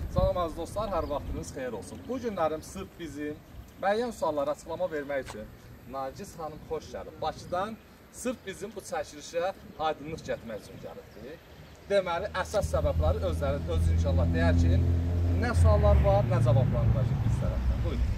Salam əziz dostlar, hər vaxtınız xeyir olsun. Bu günlərim sırf bizim müəyyən suallara açıqlama vermək üçün Nargiz xanım xoş gəlib. Bakıdan sırf bizim bu çəkilişə aydınlıq gətirmək üçün gəlibdir. Deməli, əsas səbəbləri özü inşallah deyər ki, nə suallar var, nə cavablar var biz tərəfdən. Buyurun.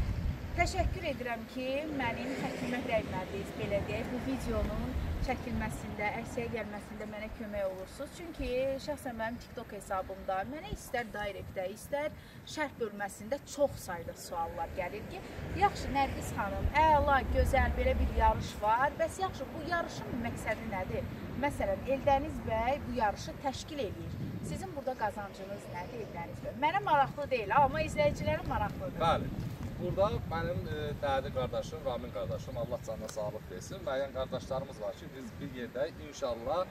Təşəkkür edirəm ki, mənim çəkilmə dəymədiniz, belə deyək, bu videonun çəkilməsində, əksəyə gəlməsində mənə kömək olursunuz. Çünki şəxsən mənim TikTok hesabımda mənə istər direktdə, istər şərh bölməsində çox sayda suallar gəlir ki, yaxşı Nərgiz xanım, əla, gözəl belə bir yarış var, bəs yaxşı bu yarışın məqsədi nədir? Məsələn, Eldəniz bəy bu yarışı təşkil edir. Sizin burada qazancınız nədir Eldəniz bəy? Mənə maraqlı deyil, amma izləyicilərə maraqlıdır. Bəli. Burada mənim dəyərli qardaşım, Ramin qardaşım, Allah canına sağlıq versin. Müəyyən qardaşlarımız var ki, biz bir yerdə inşallah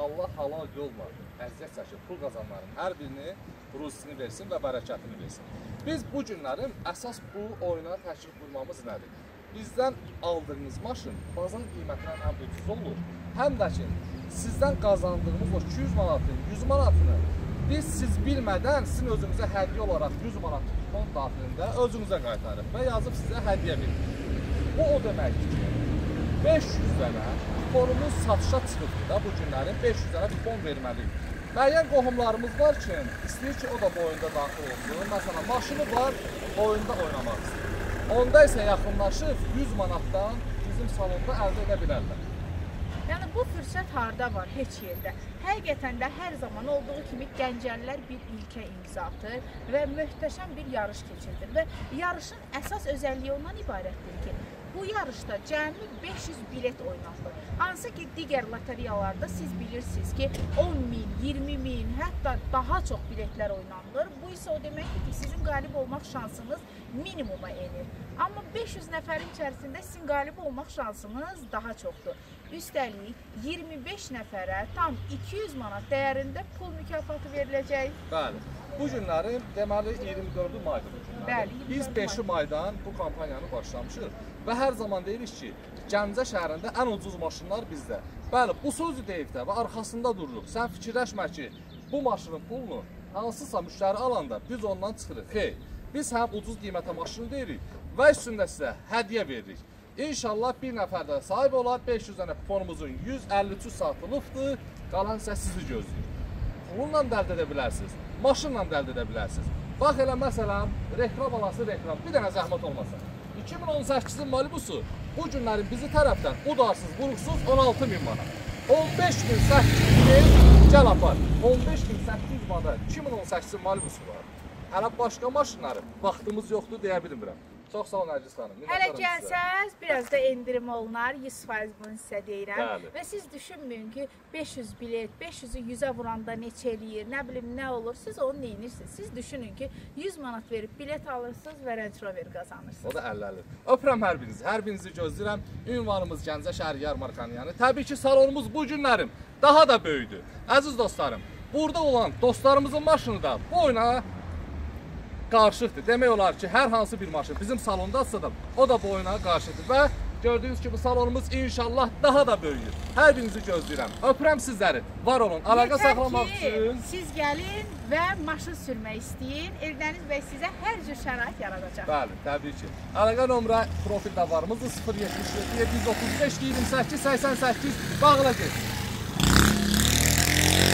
Allah halal yolla əziyyət çəkib pul qazanların hər birini ruzisini versin və bərəkətini versin. Biz bu günlərin əsas bu oyuna təşrif vurmamız nədir? Bizdən aldığınız maşın bazar qiymətindən həm ucuz olur, həm də ki, sizdən qazandığımız o 200 manatın, 100 manatını biz siz bilmədən sizin özünüzə hədiyyə olaraq 100 manat kupon daxilində özünüzə qaytarıb və yazıb sizə hədiyyə verir. Bu o deməkdir ki, 500 dənə kuponumuz satışa çıxıbdır da bu günlərin 500 dənə kupon verməliyik. Müəyyən qohumlarımız var ki, istəyir ki, o da bu oyunda daxil olsun. Məsələn, maşını var, oyunda oynamaq istəyir. Onda isə yaxınlaşıb 100 manatdan bizim salonda əldə edə bilərlər. Yəni bu fürsət harda var? Heç yerdə. Həqiqətən də hər zaman olduğu kimi Gəncəlilər bir ilkə imza atır və möhtəşəm bir yarış keçirdir və yarışın əsas özəlliyi ondan ibarətdir ki, bu yarışda cəmi 500 bilet oynanılır. Hansı ki, digər loteriyalarda siz bilirsiniz ki, 10 min, 20 min, hətta daha çox biletlər oynanılır. Bu isə o deməkdir ki, sizin qalib olmaq şansınız minimuma enir. Amma 500 nəfərin içərisində sizin qalib olmaq şansınız daha çoxdur. Üstəlik, 25 nəfərə tam 200 manat dəyərində pul mükafatı veriləcək. Bəli. Bu günlərin deməli 24 maydır bu günlər. Bəli, biz 5 maydan bu kampaniyanı başlamışıq və hər zaman deyirik ki, Gəncə şəhərində ən ucuz maşınlar bizdə. Bəli, bu sözü deyib də və arxasında dururuq. Sən fikirləşmə ki, bu maşının pulunu hansısa müştəri alanda biz ondan çıxırıq. Xeyr, biz həm ucuz qiymətə maşını deyirik və üstündə sizə hədiyyə veririk. İnşallah bir nəfər də sahib olar, 500 dənə kuponumuzun 153 satılıbdır, qalan isə sizi gözləyir. Pulla da əldə edə bilərsiniz, maşınla da əldə edə bilərsiniz. Bax elə məsələn, reklam alası reklam, bir dənə zəhmət olmasa. 2018-in Malibusu bu günlərin bizi tərəfdən udarsız, vuruqsuz 16.000 manat. 15.800 gəl apar. 15.800 manat 2018-in Malibusu var. Hələ başqa maşınları vaxtımız yoxdur deyə bilmirəm. Çox sağ olun Nərgiz xanım. Hələ gəlsəz, biraz da endirim olunar, 100% bunu sizə deyirəm. Bəli. Və siz düşünməyin ki, 500 bilet, 500-ü 100-ə vuranda neçə eləyir, nə bilim, nə olur, siz onu neyinirsiniz? Siz düşünün ki, 100 manat verib bilet alırsınız və Range Rover qazanırsınız. O da 50-50. Öpürəm hər birinizi gözləyirəm. Ünvanımız Gəncə şəhəri yarmarkanın yanı. Təbii ki, salonumuz bu günlərim daha da böyüdür. Əziz dostlarım, burada olan dostlarımızın maşını da bu oyuna qarşıdır. Demək olar ki, hər hansı bir maşın bizim salondadsa da o da bu oyuna qarşıdır və gördüyünüz kimi salonumuz inşallah daha da böyüyür. Hər birinizi gözləyirəm. Öpürəm sizləri. Var olun. Əlaqə saxlamaq üçün. Siz gəlin və maşın sürmək istəyin. Eldəniz bəy sizə hər cür şərait yaradacaq. Bəli, təbii ki. Əlaqə nömrə profil davarımızdır 077 735 28 88 bağla get.